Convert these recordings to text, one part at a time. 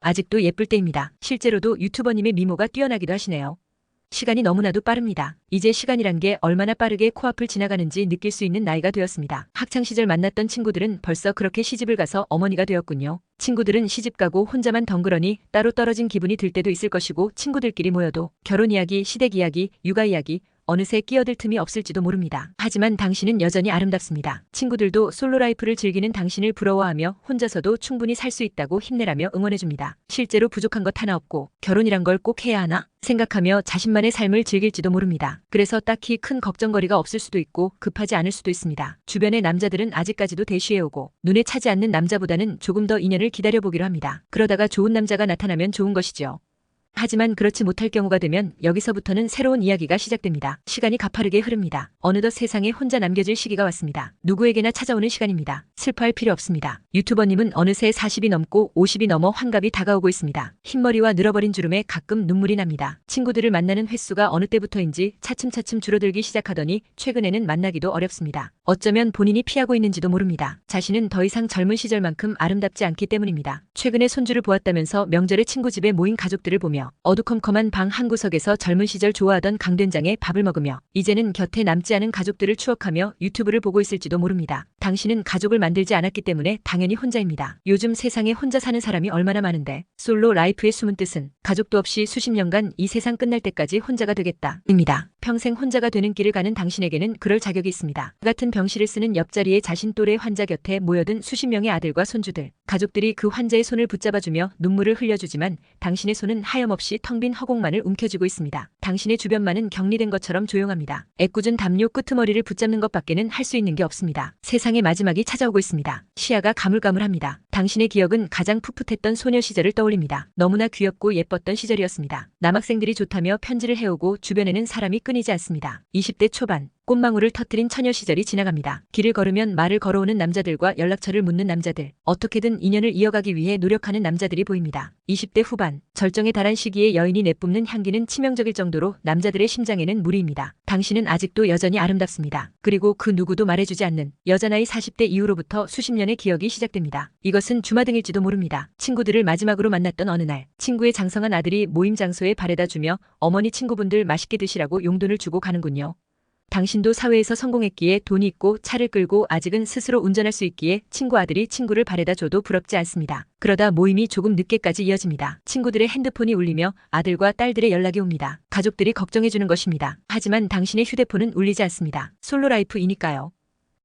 아직도 예쁠 때입니다. 실제로도 유튜버님의 미모가 뛰어나기도 하시네요. 시간이 너무나도 빠릅니다. 이제 시간이란 게 얼마나 빠르게 코앞을 지나가는지 느낄 수 있는 나이가 되었습니다. 학창시절 만났던 친구들은 벌써 그렇게 시집을 가서 어머니가 되었군요. 친구들은 시집가고 혼자만 덩그러니 따로 떨어진 기분이 들 때도 있을 것이고, 친구들끼리 모여도 결혼 이야기, 시댁 이야기, 육아 이야기, 어느새 끼어들 틈이 없을지도 모릅니다. 하지만 당신은 여전히 아름답습니다. 친구들도 솔로 라이프를 즐기는 당신을 부러워하며 혼자서도 충분히 살 수 있다고 힘내라며 응원해줍니다. 실제로 부족한 것 하나 없고 결혼이란 걸 꼭 해야 하나 생각하며 자신만의 삶을 즐길지도 모릅니다. 그래서 딱히 큰 걱정거리가 없을 수도 있고 급하지 않을 수도 있습니다. 주변의 남자들은 아직까지도 대쉬해오고 눈에 차지 않는 남자보다는 조금 더 인연을 기다려보기로 합니다. 그러다가 좋은 남자가 나타나면 좋은 것이죠. 하지만 그렇지 못할 경우가 되면 여기서부터는 새로운 이야기가 시작됩니다. 시간이 가파르게 흐릅니다. 어느덧 세상에 혼자 남겨질 시기가 왔습니다. 누구에게나 찾아오는 시간입니다. 슬퍼할 필요 없습니다. 유튜버님은 어느새 40이 넘고 50이 넘어 환갑이 다가오고 있습니다. 흰머리와 늘어버린 주름에 가끔 눈물이 납니다. 친구들을 만나는 횟수가 어느 때부터인지 차츰차츰 줄어들기 시작하더니 최근에는 만나기도 어렵습니다. 어쩌면 본인이 피하고 있는지도 모릅니다. 자신은 더 이상 젊은 시절만큼 아름답지 않기 때문입니다. 최근에 손주를 보았다면서 명절에 친구 집에 모인 가족들을 보며 어두컴컴한 방 한구석에서 젊은 시절 좋아하던 강된장에 밥을 먹으며 이제는 곁에 남지 않은 가족들을 추억하며 유튜브를 보고 있을지도 모릅니다. 당신은 가족을 만들지 않았기 때문에 당연히 혼자입니다. 요즘 세상에 혼자 사는 사람이 얼마나 많은데, 솔로 라이프의 숨은 뜻은 가족도 없이 수십 년간 이 세상 끝날 때까지 혼자가 되겠다 입니다. 평생 혼자가 되는 길을 가는 당신에게는 그럴 자격이 있습니다. 같은 병실을 쓰는 옆자리에 자신 또래 환자 곁에 모여든 수십 명의 아들과 손주들, 가족들이 그 환자의 손을 붙잡아주며 눈물을 흘려주지만 당신의 손은 하염없이 텅 빈 허공만을 움켜쥐고 있습니다. 당신의 주변만은 격리된 것처럼 조용합니다. 애꿎은 담요 끄트머리를 붙잡는 것밖에는 할 수 있는 게 없습니다. 세상의 마지막이 찾아오고 있습니다. 시야가 가물가물합니다. 당신의 기억은 가장 풋풋했던 소녀 시절을 떠올립니다. 너무나 귀엽고 예뻤던 시절이었습니다. 남학생들이 좋다며 편지를 해오고 주변에는 사람이 끊이지 않습니다. 20대 초반, 꽃망울을 터뜨린 처녀 시절이 지나갑니다. 길을 걸으면 말을 걸어오는 남자들과 연락처를 묻는 남자들, 어떻게든 인연을 이어가기 위해 노력하는 남자들이 보입니다. 20대 후반, 절정에 달한 시기에 여인이 내뿜는 향기는 치명적일 정도로 남자들의 심장에는 무리입니다. 당신은 아직도 여전히 아름답습니다. 그리고 그 누구도 말해주지 않는 여자 나이 40대 이후로부터 수십 년의 기억이 시작됩니다. 이것은 주마등일지도 모릅니다. 친구들을 마지막으로 만났던 어느 날, 친구의 장성한 아들이 모임 장소에 바래다 주며 어머니 친구분들 맛있게 드시라고 용돈을 주고 가는군요. 당신도 사회에서 성공했기에 돈이 있고 차를 끌고 아직은 스스로 운전할 수 있기에 친구 아들이 친구를 바래다 줘도 부럽지 않습니다. 그러다 모임이 조금 늦게까지 이어집니다. 친구들의 핸드폰이 울리며 아들과 딸들의 연락이 옵니다. 가족들이 걱정해주는 것입니다. 하지만 당신의 휴대폰은 울리지 않습니다. 솔로 라이프이니까요.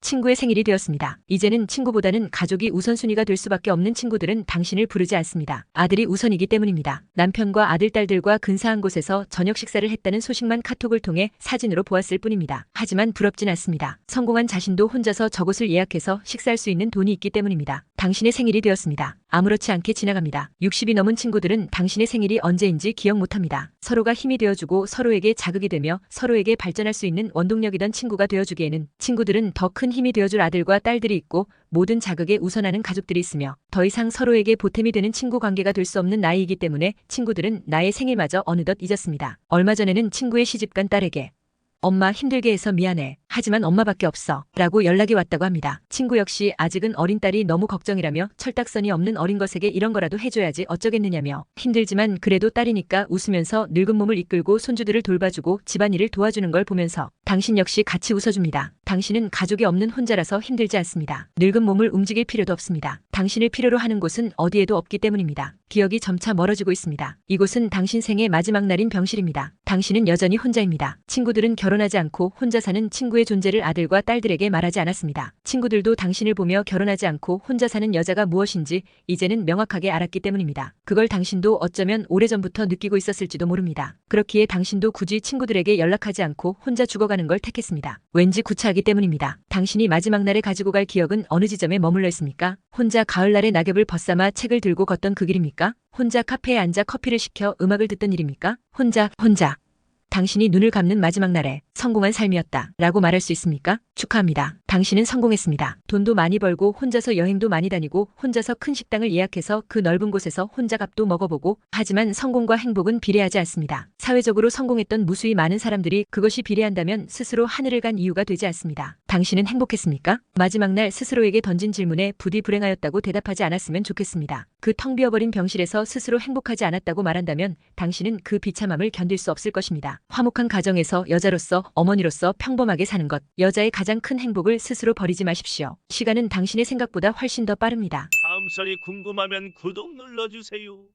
친구의 생일이 되었습니다. 이제는 친구보다는 가족이 우선순위가 될 수밖에 없는 친구들은 당신을 부르지 않습니다. 아들이 우선이기 때문입니다. 남편과 아들, 딸들과 근사한 곳에서 저녁 식사를 했다는 소식만 카톡을 통해 사진으로 보았을 뿐입니다. 하지만 부럽진 않습니다. 성공한 자신도 혼자서 저곳을 예약해서 식사할 수 있는 돈이 있기 때문입니다. 당신의 생일이 되었습니다. 아무렇지 않게 지나갑니다. 60이 넘은 친구들은 당신의 생일이 언제인지 기억 못합니다. 서로가 힘이 되어주고 서로에게 자극이 되며 서로에게 발전할 수 있는 원동력이던 친구가 되어주기에는 친구들은 더 큰 힘이 되어줄 아들과 딸들이 있고 모든 자극에 우선하는 가족들이 있으며 더 이상 서로에게 보탬이 되는 친구 관계가 될 수 없는 나이이기 때문에 친구들은 나의 생일마저 어느덧 잊었습니다. 얼마 전에는 친구의 시집간 딸에게 엄마 힘들게 해서 미안해. 하지만 엄마밖에 없어. 라고 연락이 왔다고 합니다. 친구 역시 아직은 어린 딸이 너무 걱정이라며 철딱선이 없는 어린 것에게 이런 거라도 해줘야지 어쩌겠느냐며 힘들지만 그래도 딸이니까 웃으면서 늙은 몸을 이끌고 손주들을 돌봐주고 집안일을 도와주는 걸 보면서 당신 역시 같이 웃어줍니다. 당신은 가족이 없는 혼자라서 힘들지 않습니다. 늙은 몸을 움직일 필요도 없습니다. 당신을 필요로 하는 곳은 어디에도 없기 때문입니다. 기억이 점차 멀어지고 있습니다. 이곳은 당신 생의 마지막 날인 병실입니다. 당신은 여전히 혼자입니다. 친구들은 결혼하지 않고 혼자 사는 친구의 존재를 아들과 딸들에게 말하지 않았습니다. 친구들도 당신을 보며 결혼하지 않고 혼자 사는 여자가 무엇인지 이제는 명확하게 알았기 때문입니다. 그걸 당신도 어쩌면 오래전부터 느끼고 있었을지도 모릅니다. 그렇기에 당신도 굳이 친구들에게 연락하지 않고 혼자 죽어가는 걸 택했습니다. 왠지 구차하기 때문입니다. 당신이 마지막 날에 가지고 갈 기억은 어느 지점에 머물러 있습니까? 혼자 가을날의 낙엽을 벗삼아 책을 들고 걷던 그 길입니까? 혼자 카페에 앉아 커피를 시켜 음악을 듣던 일입니까? 혼자. 당신이 눈을 감는 마지막 날에 성공한 삶이었다. 라고 말할 수 있습니까? 축하합니다. 당신은 성공했습니다. 돈도 많이 벌고 혼자서 여행도 많이 다니고 혼자서 큰 식당을 예약해서 그 넓은 곳에서 혼자 밥도 먹어보고 하지만 성공과 행복은 비례하지 않습니다. 사회적으로 성공했던 무수히 많은 사람들이 그것이 비례한다면 스스로 하늘을 간 이유가 되지 않습니다. 당신은 행복했습니까? 마지막 날 스스로에게 던진 질문에 부디 불행하였다고 대답하지 않았으면 좋겠습니다. 그 텅 비어버린 병실에서 스스로 행복하지 않았다고 말한다면 당신은 그 비참함을 견딜 수 없을 것입니다. 화목한 가정에서 여자로서 어머니로서 평범하게 사는 것, 여자의 가장 큰 행복을 스스로 버리지 마십시오. 시간은 당신의 생각보다 훨씬 더 빠릅니다. 다음 썰이 궁금하면 구독 눌러주세요.